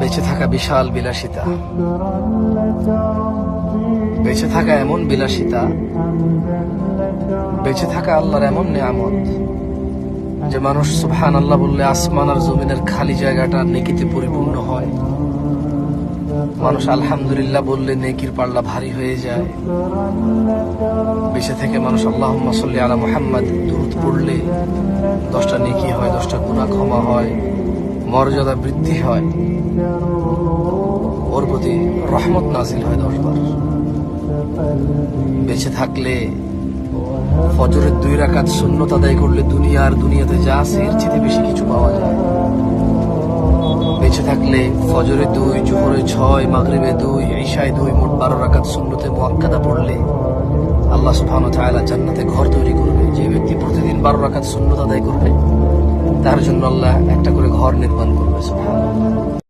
বেঁচে থাকা বিশাল বিলাসিতা, বেঁচে থাকা এমন বিলাসিতা, বেঁচে থাকা আল্লাহর এমন নিয়ামত যে মানুষ সুবহানাল্লাহ বললে আসমান আর জমিনের খালি জায়গাটা নেকিতে পরিপূর্ণ হয়। মানুষ আলহামদুলিল্লাহ বললে নেকির পাল্লা ভারী হয়ে যায়। বেঁচে থেকে মানুষ আল্লাহুম্মা সাল্লি আলা মুহাম্মাদ দুরূদ পড়লে 10টা নেকি হয়, 10টা গুনাহ ক্ষমা হয়, মর্যাদা বৃদ্ধি হয়, ওর প্রতি রহমত নাজিল হয় 10 বার। বেঁচে থাকলে ফজরের 2 রাকাত সুন্নত আদায় করলে দুনিয়াতে যা আছে এর চেয়ে বেশি কিছু পাওয়া যায়। বেঁচে থাকলে ফজরে 2, জোহরে 6, মাগরিবে 2, ইশায় 2, মোট 12 রাকাত সুন্নতে মুআক্কাদা পড়লে আল্লাহ সুবহানাহু ওয়া তাআলা জান্নাতে ঘর তৈরি করবে। যে ব্যক্তি প্রতিদিন 12 রাকাত সুন্নত আদায় করবে তার জন্য আল্লাহ একটা করে ঘর নির্মাণ করবে। সুবহানাল্লাহ।